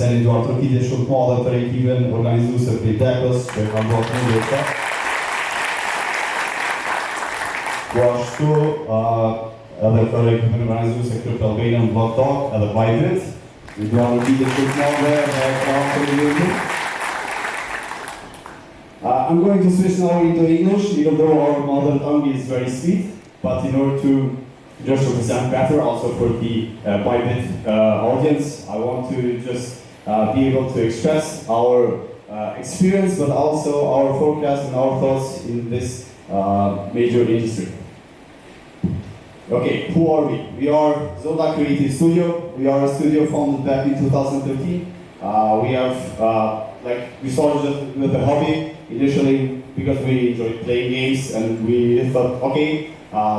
prezeni doar trokitje shumë të madhe për ekipin organizuese për Dekos, që kanë bërë shumë vjetë. Po ashtu, edhe për ekipin organizuese Crypto Albanian Block Talk, edhe Bybit, i doar trokitje shumë të madhe dhe për YouTube. I'm going to switch now into English, even though our mother tongue is very sweet, but in order to just represent better also for the Bybit audience, I want to just be able to express our experience, but also our forecast and our thoughts in this major industry. Okay, who are we? We are Zoda Creative Studio. We are a studio founded back in 2013. We have, we started with a hobby initially because we enjoyed playing games, and we thought, okay,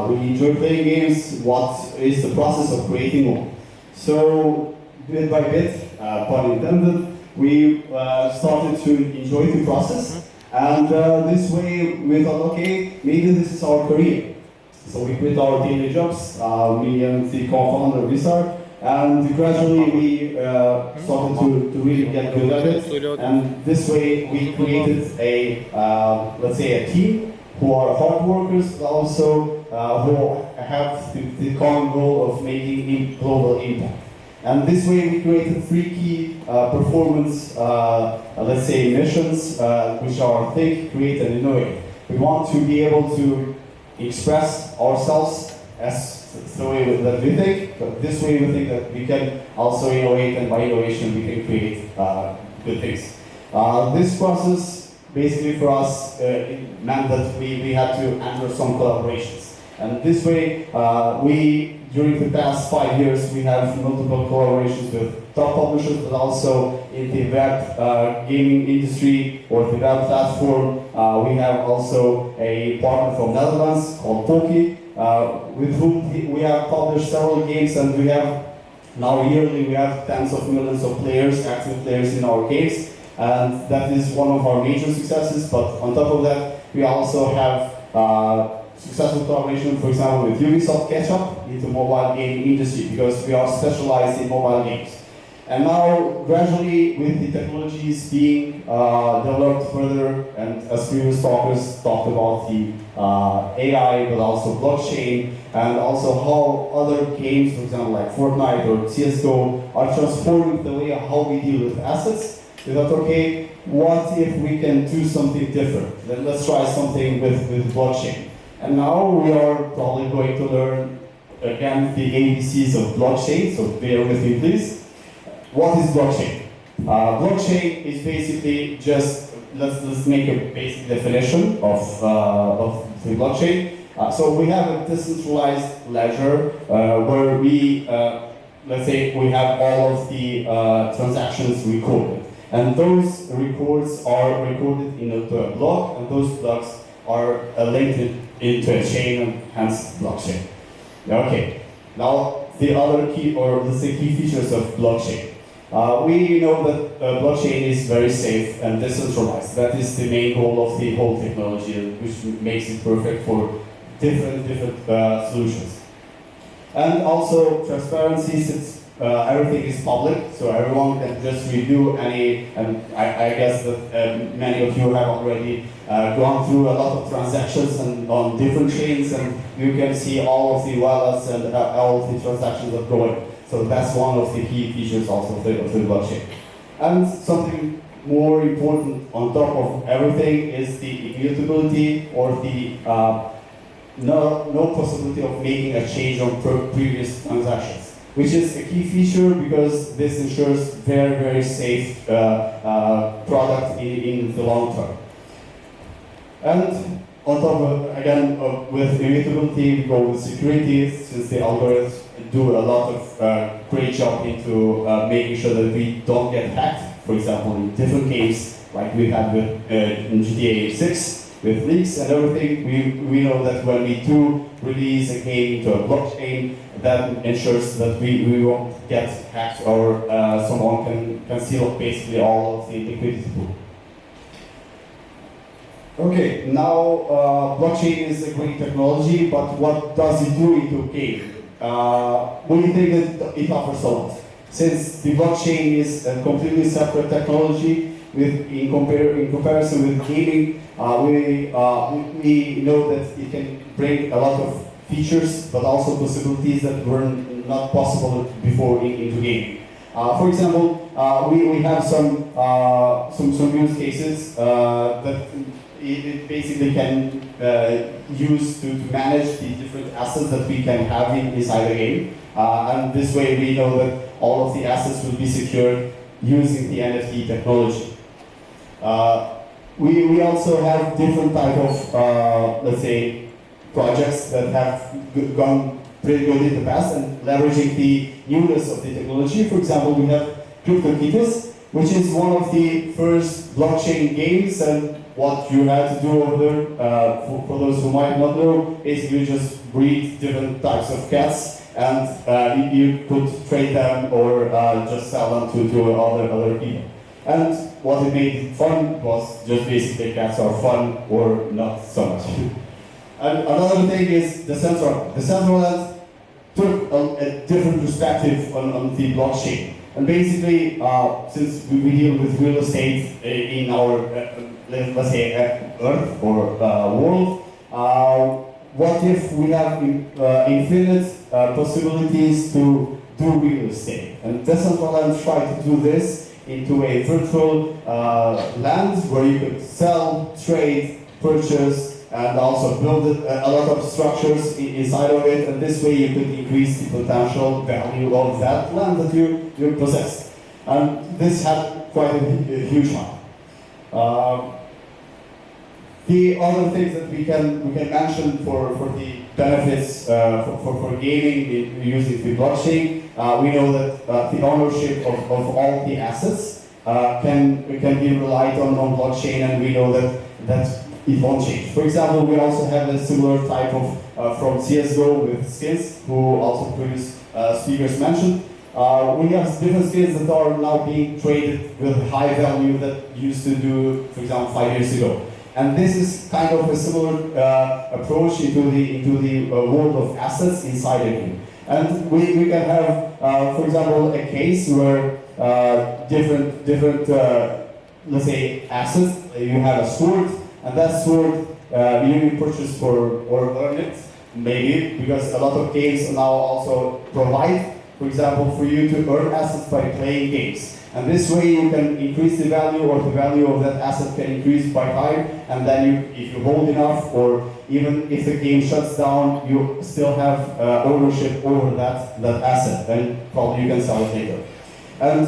we enjoy playing games, what is the process of creating one? So, bit by bit, pun intended, we started to enjoy the process, and this way we thought, okay, maybe this is our career. So we quit our daily jobs, me and the co-founder Wizard, and gradually we started to really get good at it, and this way we created a, let's say, a team who are hard workers, but also who have the common goal of making global impact. And this way we created three key performance, let's say, missions, which are think, create, and innovate. We want to be able to express ourselves as the way that we think, but this way we think that we can also innovate, and by innovation we can create good things. This process basically for us it meant that we had to enter some collaborations. And this way, during the past 5 years, we have multiple collaborations with top publishers, but also in the web gaming industry or the web platform. We have also a partner from Netherlands called Toki, with whom we have published several games, and we have now yearly we have tens of millions of players, active players in our games, and that is one of our major successes. But on top of that, we also have successful collaboration, for example, with Ubisoft Ketchup into mobile game industry, because we are specialized in mobile games. And now, gradually, with the technologies being developed further, and as previous talkers talked about the AI, but also blockchain, and also how other games, for example, like Fortnite or CSGO, are transforming the way how we deal with assets. We thought, okay, what if we can do something different? Then let's try something with blockchain. And now we are probably going to learn again the ABCs of blockchain, so bear with me please. What is blockchain? Blockchain is basically just, let's make a basic definition of the blockchain. So we have a decentralized ledger where we, let's say we have all of the transactions recorded. And those records are recorded into a block, and those blocks are linked into a chain, and hence blockchain. Okay, now the other key, or let's say key features of blockchain. We know that blockchain is very safe and decentralized. That is the main goal of the whole technology, which makes it perfect for different solutions. And also transparency, since everything is public, so everyone can just review any, and I guess that many of you have already gone through a lot of transactions and on different chains, and you can see all of the wallets and all of the transactions that go in. So that's one of the key features also of the blockchain. And something more important on top of everything is the immutability, or the no possibility of making a change on previous transactions, which is a key feature because this ensures very safe product in the long term. And on top of, again, with immutability, we go with security, since the algorithms do a lot of great job into making sure that we don't get hacked. For example, in different games, like we had with in GTA 6, with leaks and everything, we know that when we do release a game into a blockchain, that ensures that we won't get hacked, or someone can steal basically all of the liquidity pool. Okay, now blockchain is a great technology, but what does it do into a game? We think that it offers a lot. since the blockchain is a completely separate technology, in comparison with gaming, we know that it can bring a lot of features, but also possibilities that were not possible before into gaming. For example, we have some use cases that it basically can use to manage the different assets that we can have inside the game. And this way we know that all of the assets will be secured using the NFT technology. We also have different type of, let's say, projects that have gone pretty good in the past and leveraging the newness of the technology. For example, we have CryptoKitties, which is one of the first blockchain games, and what you have to do over there, for those who might not know, is you just breed different types of cats, and you could trade them or just sell them to other people. And what it made it fun was just basically cats are fun or not so much. And another thing is decentralized. Decentralized took a different perspective on the blockchain. And basically, since we deal with real estate in our, let's say, Earth or world, what if we have infinite possibilities to do real estate? And decentralized try to do this into a virtual land where you could sell, trade, purchase, and also build a lot of structures inside of it, and this way you could increase the potential value of that land that you possess. And this had quite a huge one. The other things that we can mention for the benefits for gaming using the blockchain, we know that the ownership of all the assets can be relied on blockchain, and we know that it won't change. For example, we also have a similar type of from CSGO with skins, who also previous speakers mentioned. We have different skins that are now being traded with high value that used to do, for example, 5 years ago. And this is kind of a similar approach into the world of assets inside a game. And we can have, for example, a case where different let's say, assets. You have a sword, and that sword you purchase or earn it, maybe, because a lot of games now also provide, for example, for you to earn assets by playing games. And this way you can increase the value, or the value of that asset can increase by time, and then if you hold enough, or even if the game shuts down, you still have ownership over that asset, and probably you can sell it later. And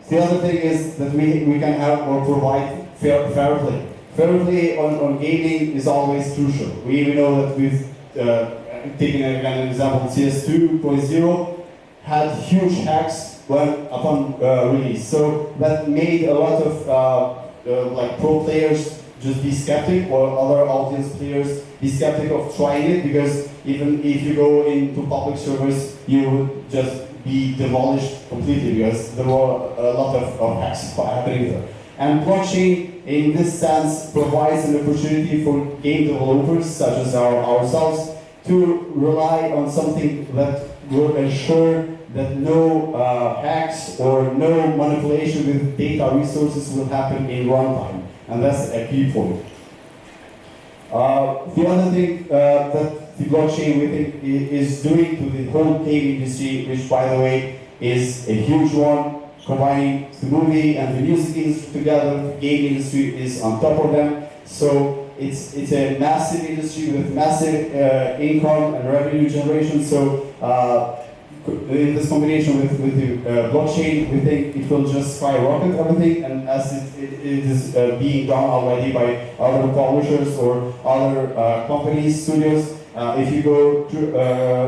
the other thing is that we can have or provide fair play. Fair play on gaming is always crucial. We know that with taking an example, CS 2.0 had huge hacks upon release. So that made a lot of like pro players just be skeptic, or other audience players be skeptic of trying it, because even if you go into public servers, you would just be demolished completely, because there were a lot of hacks happening there. And blockchain, in this sense, provides an opportunity for game developers, such as ourselves, to rely on something that will ensure that no hacks or no manipulation with data resources will happen in runtime. And that's a key point. The other thing that the blockchain, we think, is doing to the whole game industry, which, by the way, is a huge one, combining the movie and the music industry together. The game industry is on top of them. So it's a massive industry with massive income and revenue generation. So in this combination with the blockchain, we think it will just skyrocket everything, and as it is being done already by other publishers or other companies, studios. If you go to,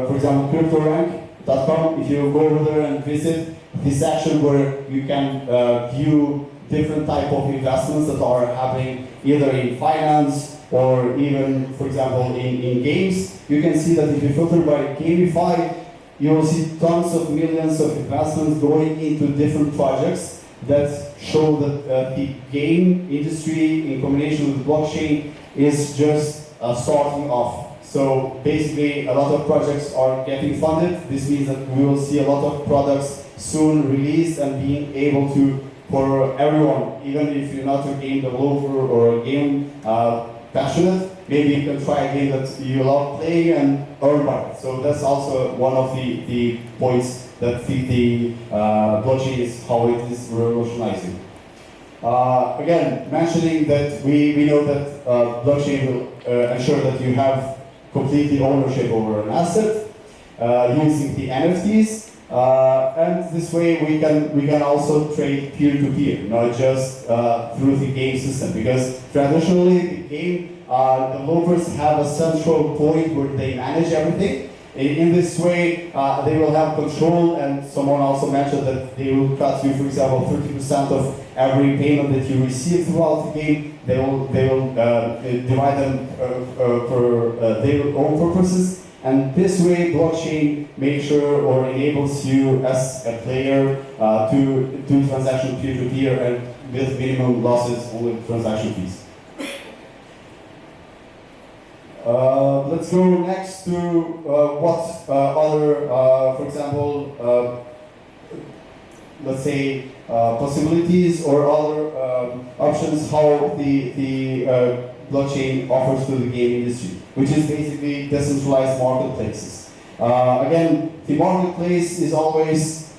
for example, CryptoRank.com, if you go over there and visit the section where you can view different type of investments that are happening either in finance or even, for example, in games, you can see that if you filter by GameFi, you will see tons of millions of investments going into different projects that show that the game industry, in combination with blockchain, is just starting off. So basically, a lot of projects are getting funded. This means that we will see a lot of products soon released and being able to, for everyone, even if you're not a game developer or a game passionate, maybe you can try a game that you love playing and earn by it. So that's also one of the points that the blockchain is how it is revolutionizing. Again, mentioning that we know that blockchain will ensure that you have completely ownership over an asset using the NFTs. And this way we can also trade peer-to-peer, not just through the game system, because traditionally the game developers have a central point where they manage everything. In this way, they will have control, and someone also mentioned that they will cut you, for example, 30% of every payment that you receive throughout the game. They will divide them for their own purposes. And this way, blockchain makes sure or enables you as a player to do transaction peer-to-peer and with minimum losses, only transaction fees. Let's go next to what other, for example, let's say possibilities or other options how the blockchain offers to the game industry, which is basically decentralized marketplaces. Again, the marketplace is always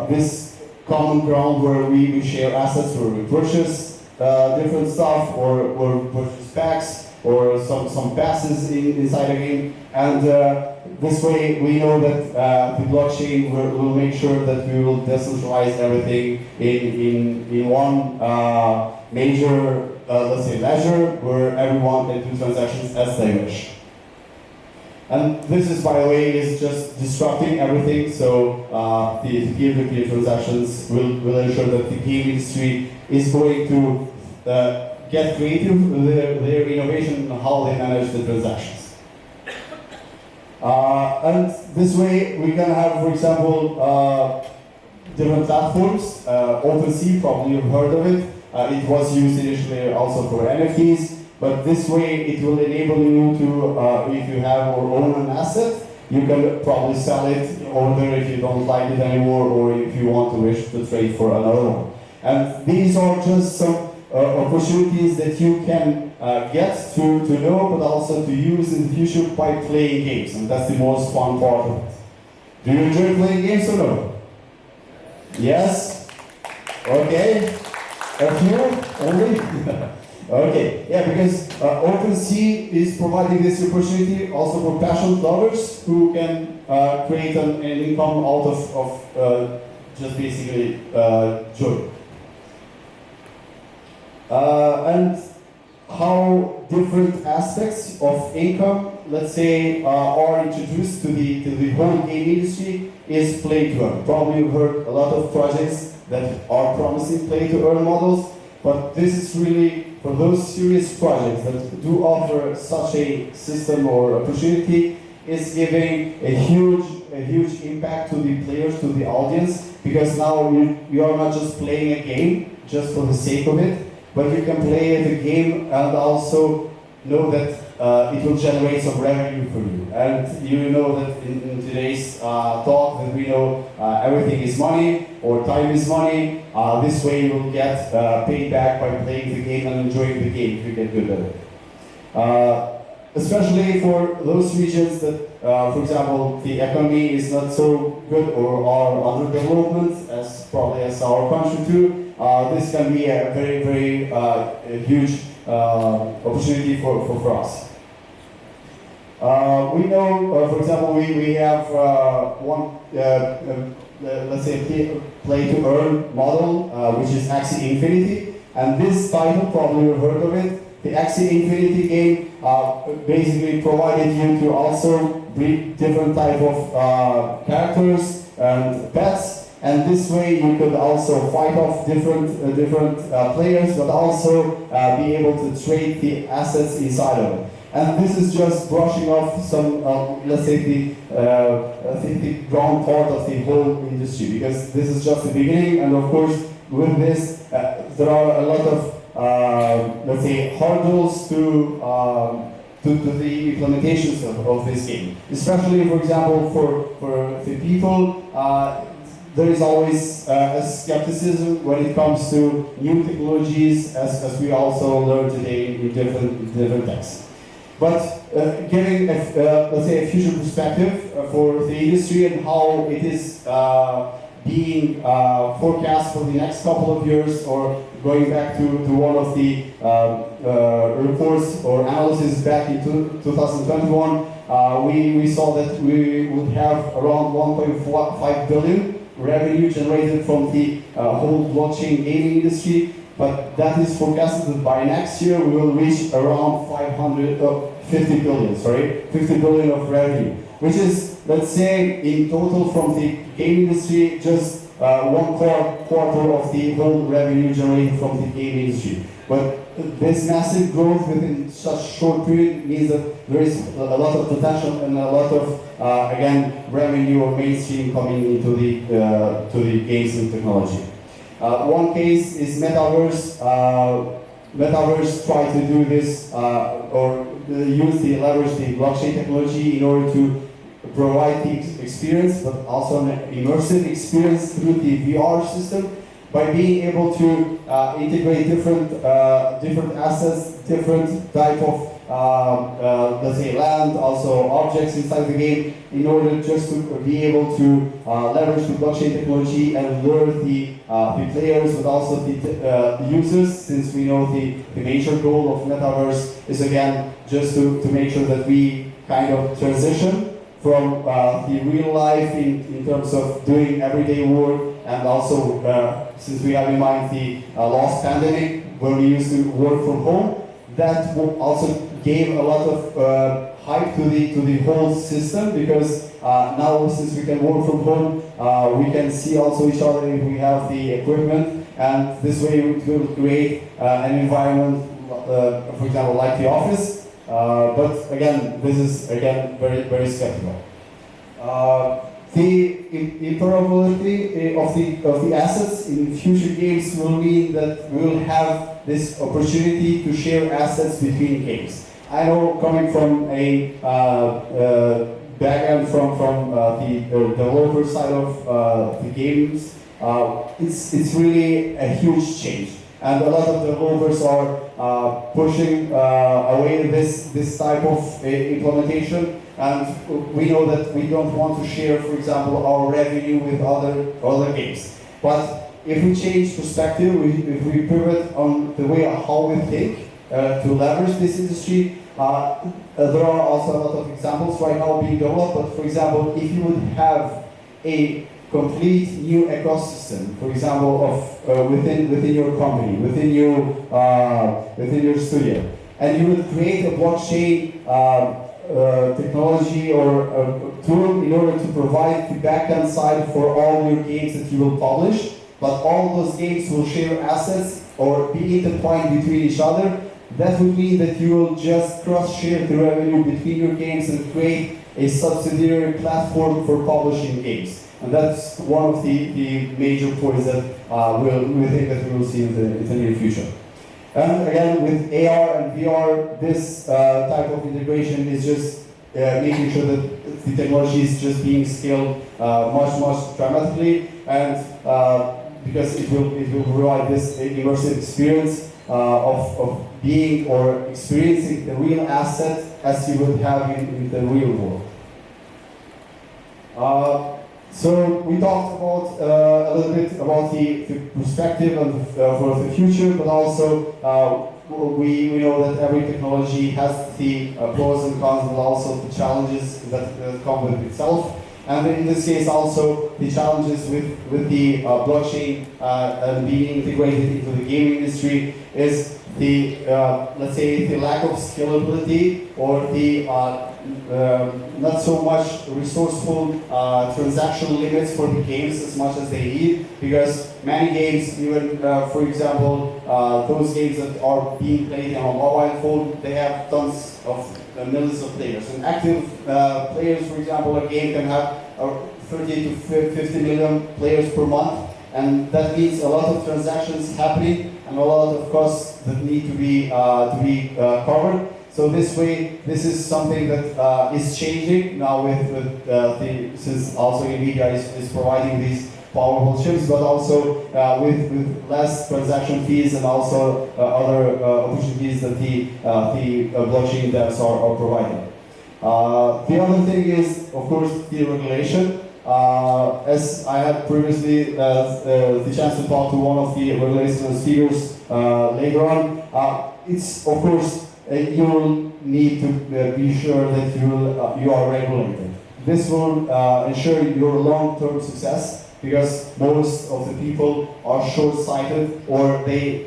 this common ground where we share assets, where we purchase different stuff or purchase packs or some passes inside a game. And this way we know that the blockchain will make sure that we will decentralize everything in one major let's say ledger where everyone can do transactions as they wish. And this is, by the way, is just disrupting everything. So the peer-to-peer transactions will ensure that the game industry is going to get creative with their innovation on how they manage the transactions. And this way we can have, for example, different platforms. OpenSea, probably you've heard of it. It was used initially also for NFTs, but this way it will enable you to, if you have or own an asset, you can probably sell it over there if you don't like it anymore or if you want to wish to trade for another one. And these are just some opportunities that you can get to know, but also to use in the future by playing games, and that's the most fun part of it. Do you enjoy playing games or no? Yes? Okay. A few only? Okay, yeah, because OpenSea is providing this opportunity also for passion lovers who can create an income out of just basically joy. And how different aspects of income, let's say, are introduced to the whole game industry is play-to-earn. Probably you've heard a lot of projects that are promising play-to-earn models, but this is really for those serious projects that do offer such a system or opportunity, is giving a huge impact to the players, to the audience, because now you are not just playing a game just for the sake of it, but you can play the game and also know that it will generate some revenue for you. And you know that in today's talk that we know everything is money or time is money. This way you will get paid back by playing the game and enjoying the game if you get good at it. Especially for those regions that, for example, the economy is not so good or are under development, as probably as our country too, this can be a very huge opportunity for us. We know, for example, we have one, let's say, play-to-earn model, which is Axie Infinity, and this title, probably you've heard of it. The Axie Infinity game basically provided you to also breed different type of characters and pets, and this way you could also fight off different players, but also be able to trade the assets inside of it. And this is just brushing off some, let's say, the ground part of the whole industry, because this is just the beginning, and of course, with this, there are a lot of, let's say, hurdles to the implementations of this game. Especially, for example, for the people, there is always a skepticism when it comes to new technologies, as we also learned today in different texts. But giving, let's say, a future perspective for the industry and how it is being forecast for the next couple of years, or going back to one of the reports or analysis back in 2021, we saw that we would have around 1.5 billion revenue generated from the whole blockchain gaming industry, but that is forecasted that by next year we will reach around 50 billion of revenue, which is, let's say, in total from the game industry, just one quarter of the whole revenue generated from the game industry. But this massive growth within such a short period means that there is a lot of potential and a lot of, again, revenue or mainstream coming into the games and technology. One case is Metaverse. Metaverse tried to do this or leverage the blockchain technology in order to provide the experience, but also an immersive experience through the VR system, by being able to integrate different assets, different type of let's say land, also objects inside the game, in order just to be able to leverage the blockchain technology and lure the players, but also the users, since we know the major goal of Metaverse is, again, just to make sure that we kind of transition from the real life in terms of doing everyday work, and also since we have in mind the last pandemic when we used to work from home, that also gave a lot of hype to the whole system, because now, since we can work from home, we can see also each other if we have the equipment, and this way we will create an environment, for example, like the office. But again, this is very skeptical. The interoperability of the assets in future games will mean that we will have this opportunity to share assets between games. I know, coming from a background from the developer side of the games, it's really a huge change. And a lot of developers are pushing away this type of implementation, and we know that we don't want to share, for example, our revenue with other games. But if we change perspective, if we pivot on the way how we think to leverage this industry, there are also a lot of examples right now being developed. But for example, if you would have a complete new ecosystem, for example, of within your company, within your studio, and you would create a blockchain technology or a tool in order to provide the backend side for all your games that you will publish, but all those games will share assets or be intertwined between each other. That would mean that you will just cross-share the revenue between your games and create a subsidiary platform for publishing games. And that's one of the major points that we think that we will see in the near future. And again, with AR and VR, this type of integration is just making sure that the technology is just being scaled much dramatically, and because it will provide this immersive experience of being or experiencing the real asset as you would have in the real world. So we talked about a little bit about the perspective and for the future, but also we know that every technology has the pros and cons, but also the challenges that come with itself. And in this case, also the challenges with the blockchain and being integrated into the gaming industry is the let's say the lack of scalability, or the not so much resourceful transaction limits for the games as much as they need, because many games, even for example those games that are being played on a mobile phone, they have tons of millions of players. And active players, for example, a game can have 30 to 50 million players per month, and that means a lot of transactions happening and a lot of costs that need to be covered. So this way, this is something that is changing now with since also NVIDIA is providing these powerful chips, but also with less transaction fees and also other opportunities that the blockchain devs are providing. The other thing is, of course, the regulation. As I had previously the chance to talk to one of the regulation speakers later on, it's of course you will need to be sure that you are regulated. This will ensure your long-term success, because most of the people are short-sighted, or they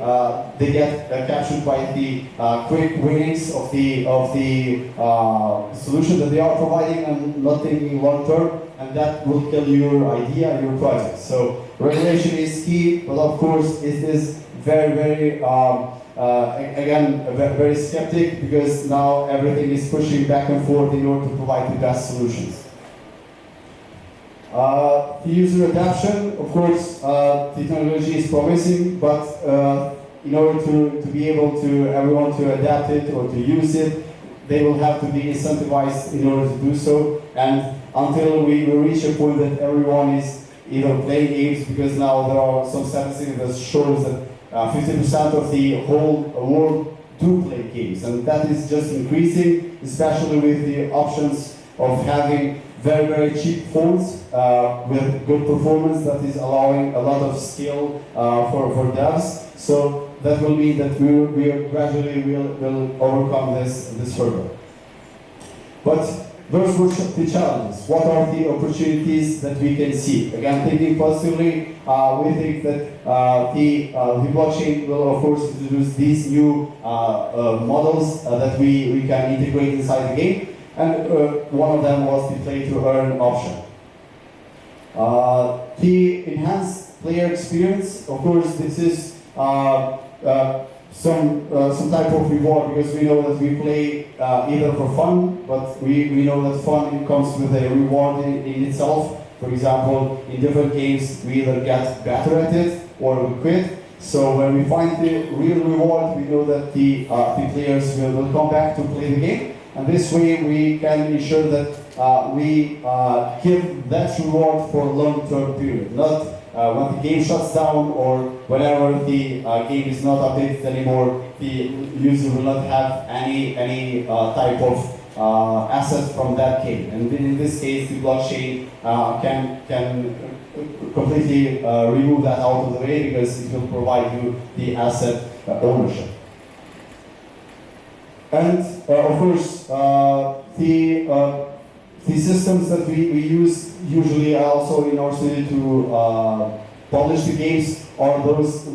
get captured by the quick winnings of the solution that they are providing and not thinking long-term, and that will kill your idea, your project. So regulation is key, but of course it is very again very skeptic, because now everything is pushing back and forth in order to provide the best solutions. The user adoption, of course, the technology is promising, but in order to be able to everyone to adapt it or to use it, they will have to be incentivized in order to do so. And until we reach a point that everyone is either playing games, because now there are some statistics that shows that 50% of the whole world do play games, and that is just increasing, especially with the options of having very cheap phones with good performance that is allowing a lot of skill for devs. So that will mean that we gradually will overcome this hurdle. But those were the challenges. What are the opportunities that we can see? Again, thinking positively, we think that the blockchain will, of course, introduce these new models that we can integrate inside the game. And one of them was the play-to-earn option. The enhanced player experience, of course, this is some type of reward, because we know that we play either for fun, but we know that fun comes with a reward in itself. For example, in different games, we either get better at it or we quit. So when we find the real reward, we know that the players will come back to play the game. And this way we can ensure that we give that reward for a long-term period, not when the game shuts down or whenever the game is not updated anymore, the user will not have any type of asset from that game. And in this case, the blockchain can completely remove that out of the way, because it will provide you the asset ownership. And of course, the systems that we use usually also in our studio to publish the games are those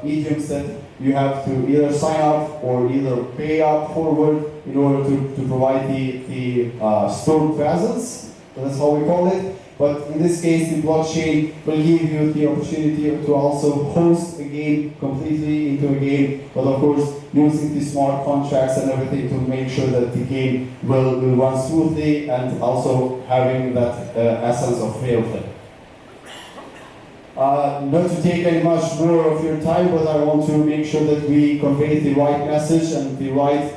mediums that you have to either sign up or either pay up forward in order to provide the stored presence. That's how we call it. But in this case, the blockchain will give you the opportunity to also host a game completely into a game, but of course using the smart contracts and everything to make sure that the game will run smoothly, and also having that essence of fair play. Not to take any much more of your time, but I want to make sure that we convey the right message and the right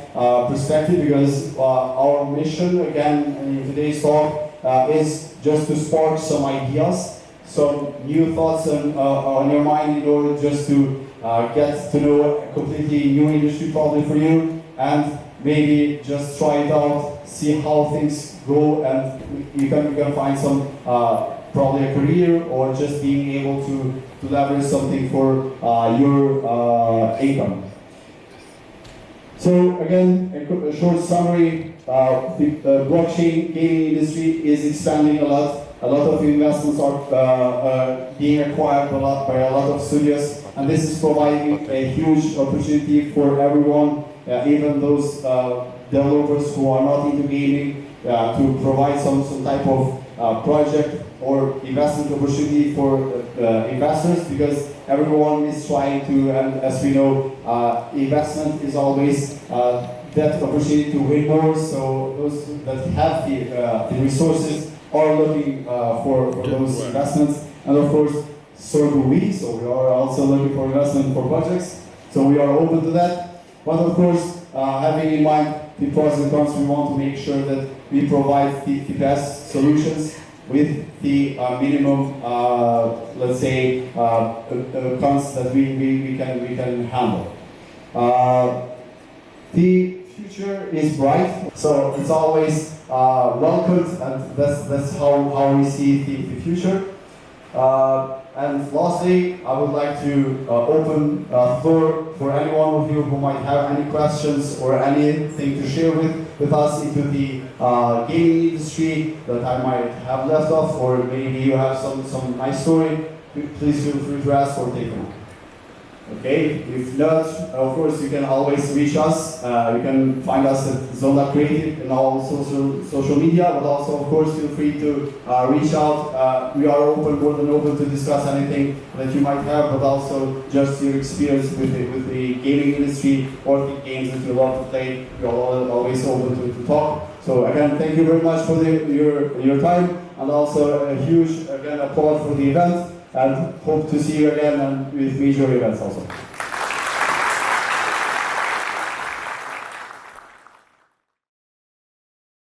perspective, because our mission, again, in today's talk, is just to spark some ideas, some new thoughts on your mind, in order just to get to know a completely new industry probably for you, and maybe just try it out, see how things go, and you can find some probably a career, or just being able to leverage something for your income. So again, a short summary, the blockchain gaming industry is expanding a lot. A lot of investments are being acquired by a lot of studios, and this is providing a huge opportunity for everyone, even those developers who are not into gaming, to provide some type of project or investment opportunity for investors, because everyone is trying to, and as we know, investment is always that opportunity to win more. So those that have the resources are looking for those investments, and of course, so do we. So we are also looking for investment for projects. So we are open to that. But of course, having in mind the pros and cons, we want to make sure that we provide the best solutions with the minimum, let's say, cons that we can handle. The future is bright, so it's always welcomed, and that's how we see the future. And lastly, I would like to open floor for anyone of you who might have any questions or anything to share with us into the gaming industry that I might have left off, or maybe you have some nice story. Please feel free to ask or take them. Okay, if not, of course, you can always reach us. You can find us at Zonda Creative in all social media, but also, of course, feel free to reach out. We are more than open to discuss anything that you might have, but also just your experience with the gaming industry or the games that you love to play. We are always open to talk. So again, thank you very much for your time, and also a huge applause for the event. And hope to see you again and with major events also.